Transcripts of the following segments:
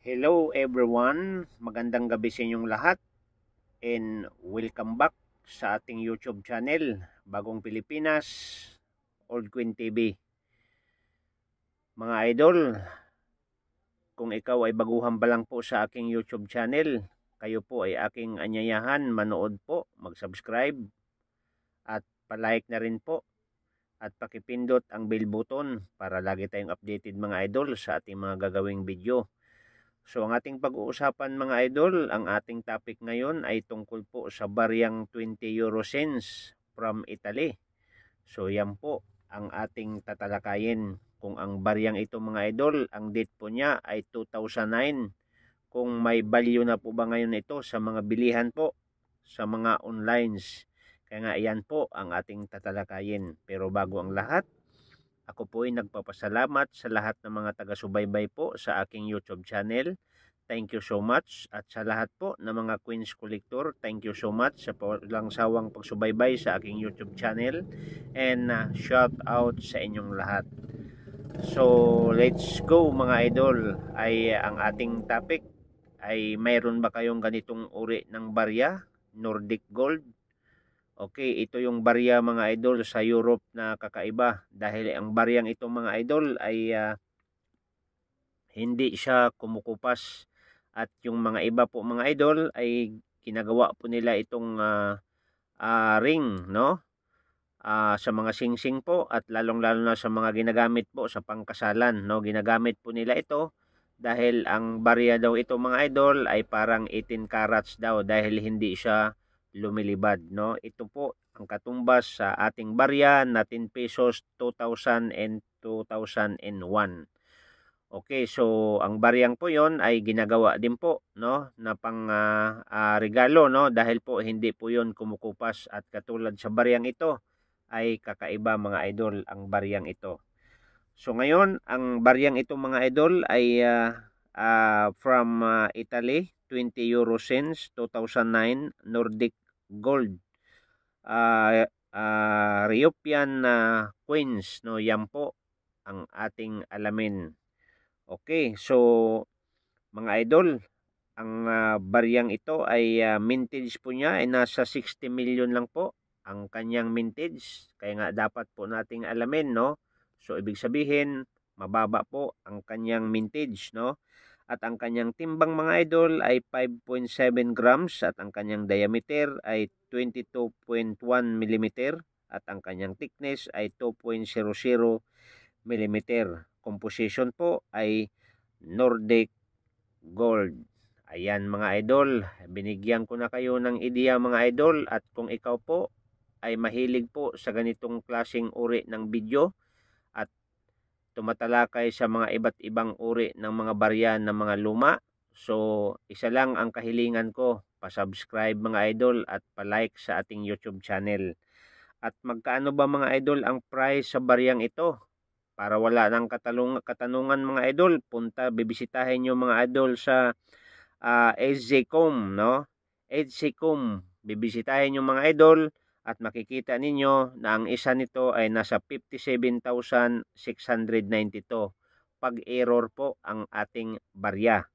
Hello everyone, magandang gabi sa inyong lahat and welcome back sa ating YouTube channel, Bagong Pilipinas, Old Queen TV. Mga idol, kung ikaw ay baguhan pa lang po sa aking YouTube channel, kayo po ay aking anyayahan, manood po, mag-subscribe at palike na rin po at pakipindot ang bell button para lagi tayong updated mga idol sa ating mga gagawing video. So ang ating pag-uusapan mga idol, ang ating topic ngayon ay tungkol po sa bariyang 20 euro cents from Italy. So yan po ang ating tatalakayin. Kung ang bariyang ito mga idol, ang date po niya ay 2009. Kung may value na po ba ngayon ito sa mga bilihan po, sa mga onlines. Kaya nga yan po ang ating tatalakayin. Pero bago ang lahat, ako po ay nagpapasalamat sa lahat ng mga taga-subaybay po sa aking YouTube channel. Thank you so much. At sa lahat po ng mga Queens Collector, thank you so much sa walang sawang pagsubaybay sa aking YouTube channel. And shout out sa inyong lahat. So, let's go mga idol. Ang ating topic ay mayroon ba kayong ganitong uri ng barya? Nordic Gold. Okay, ito yung barya mga idol sa Europe na kakaiba dahil ang baryang ito mga idol ay hindi siya kumukupas at yung mga iba po mga idol ay ginagawa po nila itong ring, no? Sa mga singsing po at lalong-lalo na sa mga ginagamit po sa pangkasalan, no? Ginagamit po nila ito dahil ang barya daw ito mga idol ay parang 18 carats daw dahil hindi siya lumilibad, no? Ito po ang katumbas sa ating barya na 10 pesos 2000 and 2001. Okay, so ang baryang po 'yon ay ginagawa din po, no, na pang regalo, no, dahil po hindi po 'yon kumukupas at katulad sa baryang ito ay kakaiba mga idol ang baryang ito. So ngayon, ang baryang ito mga idol ay from Italy, 20 euro cents, 2009, Nordic Gold. European Queens, no, yan po ang ating alamin. Okay, so mga idol, ang baryang ito ay mintage po niya ay nasa 60 million lang po ang kanyang mintage. Kaya nga dapat po nating alamin, no? So ibig sabihin, mababa po ang kanyang mintage, no? At ang kanyang timbang mga idol ay 5.7 grams at ang kanyang diameter ay 22.1 mm at ang kanyang thickness ay 2.00 mm. Composition po ay Nordic Gold. Ayan mga idol, binigyan ko na kayo ng ideya mga idol at kung ikaw po ay mahilig po sa ganitong klaseng uri ng video at tumatalakay sa mga iba't ibang uri ng mga barya ng mga luma. So, isa lang ang kahilingan ko, pa-subscribe mga idol at pa-like sa ating YouTube channel. At magkaano ba mga idol ang price sa baryang ito? Para wala nang katanungan mga idol, bibisitahin nyo mga idol sa SJCOM, no? SJCOM, bibisitahin nyo mga idol at makikita ninyo na ang isa nito ay nasa 57,692 pag error po ang ating barya.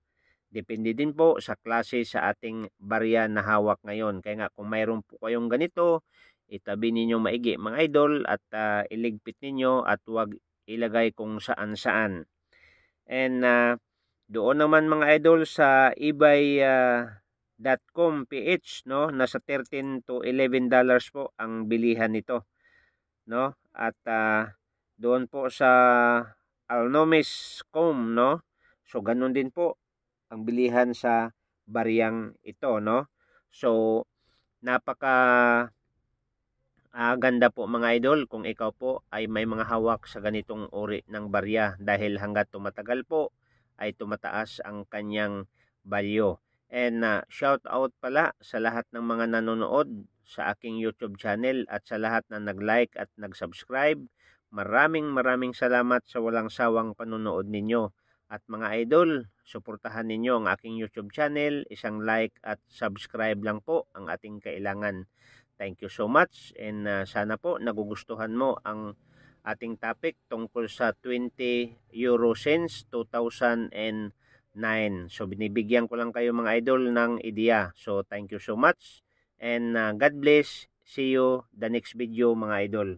Depende din po sa klase sa ating barya na hawak ngayon. Kaya nga kung mayroon po kayong ganito, itabi ninyo maigi mga idol at iligpit ninyo at huwag ilagay kung saan-saan. And doon naman mga idol sa ebay.com PH, no, nasa 13 to 11 dollars po ang bilihan nito, no? At doon po sa Alnomis.com, no? So ganun din po ang bilihan sa baryang ito, no? So napaka ganda po mga idol kung ikaw po ay may mga hawak sa ganitong uri ng barya dahil hanggat tumatagal po ay tumataas ang kanyang value. And shout out pala sa lahat ng mga nanonood sa aking YouTube channel at sa lahat na nag-like at nag-subscribe. Maraming salamat sa walang sawang panonood ninyo. At mga idol, suportahan ninyo ang aking YouTube channel. Isang like at subscribe lang po ang ating kailangan. Thank you so much and sana po nagugustuhan mo ang ating topic tungkol sa 20 euro cents 2009 So binibigyan ko lang kayo mga idol ng ideya. So thank you so much and God bless. See you the next video mga idol.